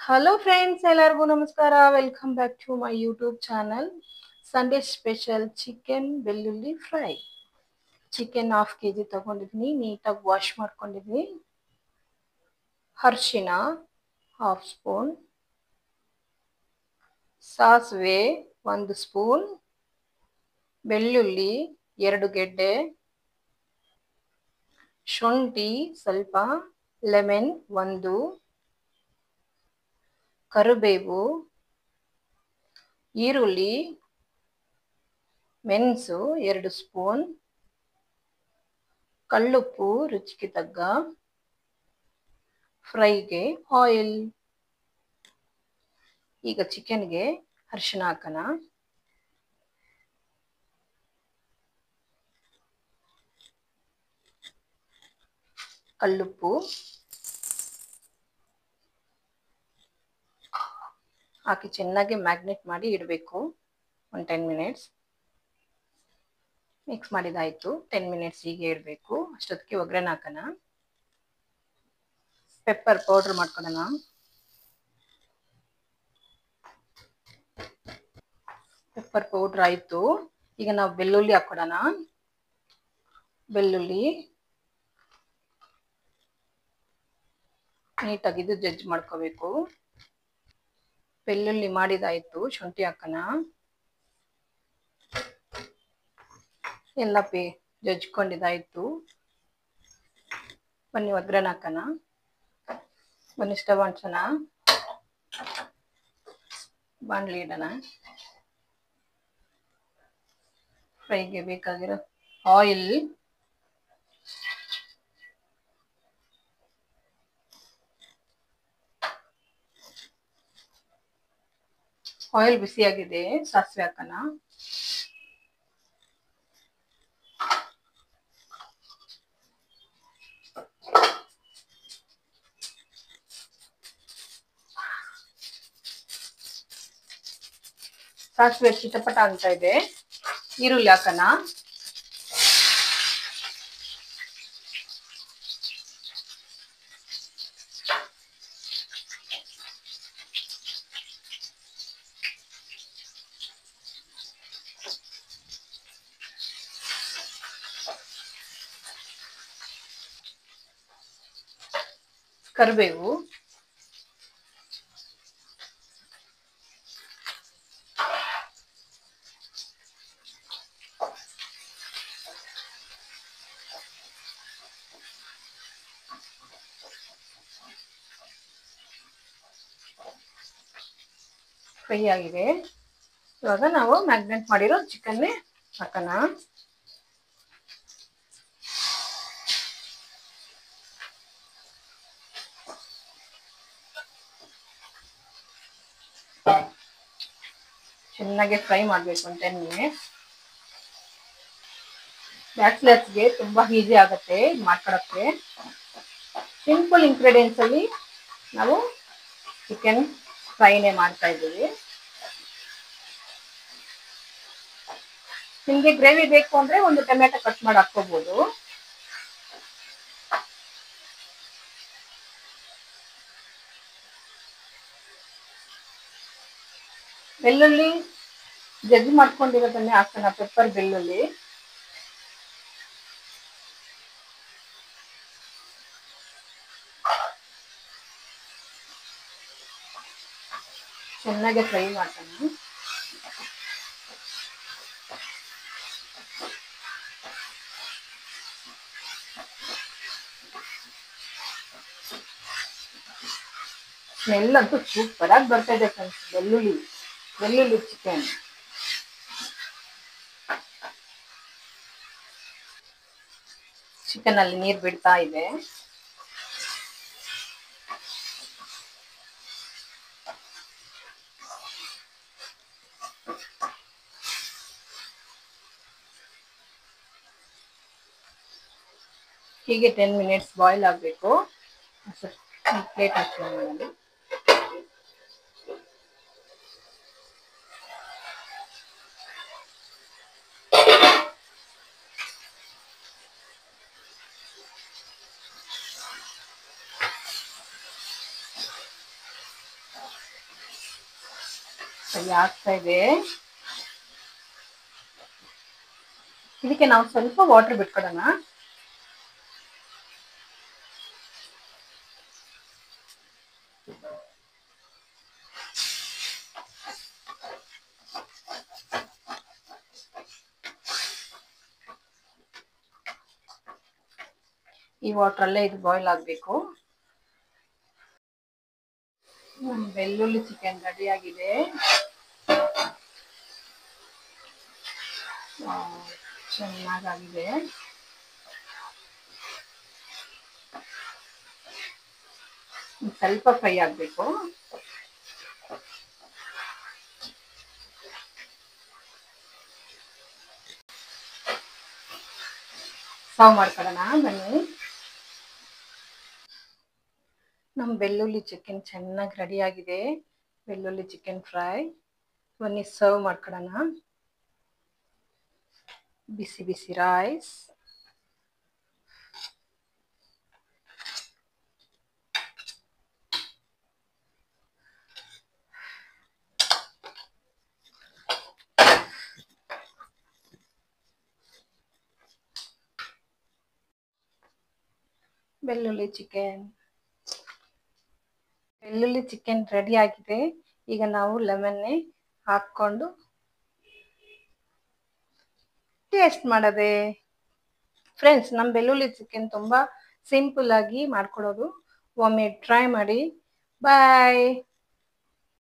Hello friends, ಎಲ್ಲರಿಗೂ ನಮಸ್ಕಾರ. Welcome back to my YouTube channel. Sunday special chicken ಬೆಳ್ಳುಳ್ಳಿ fry. Chicken 1/2 kg ತಗೊಂಡಿದ್ದೀನಿ, ನೀಟಾಗಿ ವಾಶ್ ಮಾಡ್ಕೊಂಡಿದ್ದೀನಿ. ಅರಿಶಿನ 1/2 ಸ್ಪೂನ್, ಸಾಸಿವೆ 1 ಸ್ಪೂನ್, ಬೆಳ್ಳುಳ್ಳಿ 2 ಗೆಡ್ಡೆ, ಶುಂಠಿ ಸ್ವಲ್ಪ, ಲೆಮನ್ 1, ಕರಿಬೇವು, ಈರುಳ್ಳಿ, ಮೆಣಸು 2 ಸ್ಪೂನ್, ಕಲ್ಲುಪ್ಪು ರುಚಿಗೆ ತಗ್ಗ, ಫ್ರೈಗೆ ಆಯಿಲ್. ಈಗ ಚಿಕನ್ಗೆ ಅರಿಶಿನ ಹಾಕೋಣ. ಕಲ್ಲುಪ್ಪು ಹಾಕಿ ಚೆನ್ನಾಗಿ ಮ್ಯಾಗ್ನೇಟ್ ಮಾಡಿ ಇಡಬೇಕು. ಒಂದು 10 ಮಿನಿಟ್ಸ್ ಮಿಕ್ಸ್ ಮಾಡಿದಾಯಿತು. 10 ಮಿನಿಟ್ಸ್ ಹೀಗೆ ಇಡಬೇಕು. ಅಷ್ಟೊತ್ತಿಗೆ ಒಗ್ಗರಣೆ ಹಾಕೋಣ. ಪೆಪ್ಪರ್ ಪೌಡ್ರ್ ಮಾಡ್ಕೊಳ್ಳೋಣ. ಪೆಪ್ಪರ್ ಪೌಡ್ರ್ ಆಯಿತು. ಈಗ ನಾವು ಬೆಳ್ಳುಳ್ಳಿ ಹಾಕ್ಕೊಡೋಣ. ಬೆಳ್ಳುಳ್ಳಿ ನೀಟಾಗಿ ಇದು ಜಜ್ಜ್ ಮಾಡ್ಕೋಬೇಕು. ಬೆಳ್ಳುಳ್ಳಿ ಮಾಡಿದಾಯಿತು. ಶುಂಠಿ ಹಾಕೋಣ. ಎಲ್ಲ ಜಜ್ಕೊಂಡಿದ್ದಾಯಿತು. ಬನ್ನಿ ಒಗ್ಗರಣೆ ಹಾಕೋಣ. ಬನ್ನಿ ಸ್ಟವ್ ಹಂಚೋಣ. ಬಾಣಲಿ ಇಡೋಣ. ಫ್ರೈಗೆ ಬೇಕಾಗಿರೋ ಆಯಿಲ್, ಆಯಿಲ್ ಬಿಸಿಯಾಗಿದೆ. ಸಾಸಿವೆ ಹಾಕೋಣ. ಸಾಸಿವೆ ಚಿಟಪಟ ಅಂತ ಇದೆ. ಈರುಳ್ಳಿ ಹಾಕೋಣ. ಕರಿಬೇವು, ಫ್ರೈ ಆಗಿದೆ. ಇವಾಗ ನಾವು ಮ್ಯಾಗ್ನೇಟ್ ಮಾಡಿರೋ ಚಿಕನ್ನೇ ಹಾಕೋಣ. ಚೆನ್ನಾಗಿ ಫ್ರೈ ಮಾಡಬೇಕು. ಒಂದು 10 ಮಿನಿಟ್ಸ್. ಬ್ಯಾಚುಲರ್ಸ್ಗೆ ತುಂಬ ಈಸಿ ಆಗುತ್ತೆ ಮಾಡ್ಕೊಳಕ್ಕೆ. ಸಿಂಪಲ್ ಇಂಗ್ರೀಡಿಯೆಂಟ್ಸ್ ಅಲ್ಲಿ ನಾವು ಚಿಕನ್ ಫ್ರೈನೇ ಮಾಡ್ತಾ ಇದ್ದೀವಿ. ನಿಮಗೆ ಗ್ರೇವಿ ಬೇಕು ಅಂದರೆ ಒಂದು ಟೊಮೆಟೊ ಕಟ್ ಮಾಡಿ ಹಾಕ್ಕೋಬೋದು. ಬೆಳ್ಳುಳ್ಳಿ ಜಜ್ಜಿ ಮಾಡ್ಕೊಂಡಿರೋದನ್ನೇ ಹಾಕೋಣ. ಪೆಪ್ಪರ್, ಬೆಳ್ಳುಳ್ಳಿ ಚೆನ್ನಾಗಿ ಫ್ರೈ ಮಾಡ್ತಾನೆ. ಸ್ಮೆಲ್ ಅಂತೂ ಸೂಪರ್ ಆಗಿ ಬರ್ತಾ ಇದೆ ಫ್ರೆಂಡ್ಸ್. ಬೆಳ್ಳುಳ್ಳಿ ಚಿಕನ್. ಚಿಕನ್ ಅಲ್ಲಿ ನೀರು ಬಿಡ್ತಾ ಇದೆ. ಹೀಗೆ 10 ಮಿನಿಟ್ಸ್ ಬಾಯ್ಲ್ ಆಗಬೇಕು. ಪ್ಲೇಟ್ ಹಾಕ್ತೀನಿ. ಫ್ರೈ ಆಗ್ತಾ ಇದೆ. ಇದಕ್ಕೆ ನಾವು ಸ್ವಲ್ಪ ವಾಟರ್ ಬಿಟ್ಕೊಡೋಣ. ಈ ವಾಟರಲ್ಲೇ ಇದು ಬಾಯ್ಲ್ ಆಗಬೇಕು. ಬೆಳ್ಳುಳ್ಳಿ ಚಿಕನ್ ರೆಡಿ ಆಗಿದೆ. ಚೆನ್ನಾಗಿದೆ. ಸ್ವಲ್ಪ ಫ್ರೈ ಆಗಬೇಕು. ಸರ್ವ್ ಮಾಡ್ಕೊಳ್ಳೋಣ ಬನ್ನಿ. ನಮ್ಮ ಬೆಳ್ಳುಳ್ಳಿ ಚಿಕನ್ ಚೆನ್ನಾಗಿ ರೆಡಿ ಆಗಿದೆ. ಬೆಳ್ಳುಳ್ಳಿ ಚಿಕನ್ ಫ್ರೈ. ಬನ್ನಿ ಸರ್ವ್ ಮಾಡ್ಕೊಳ್ಳೋಣ. ಬಿಸಿ ಬಿಸಿ ರೈಸ್. ಬೆಳ್ಳುಳ್ಳಿ ಚಿಕನ್ ರೆಡಿ ಆಗಿದೆ. ಈಗ ನಾವು ಲೆಮನ್ನೇ ಹಾಕ್ಕೊಂಡು ಟೇಸ್ಟ್ ಮಾಡೋದೆ. ಫ್ರೆಂಡ್ಸ್, ನಮ್ಮ ಬೆಳ್ಳುಳ್ಳಿ ಚಿಕನ್ ತುಂಬ ಸಿಂಪಲ್ ಆಗಿ ಮಾಡ್ಕೊಡೋದು. ಒಮ್ಮೆ ಟ್ರೈ ಮಾಡಿ. ಬಾಯ್.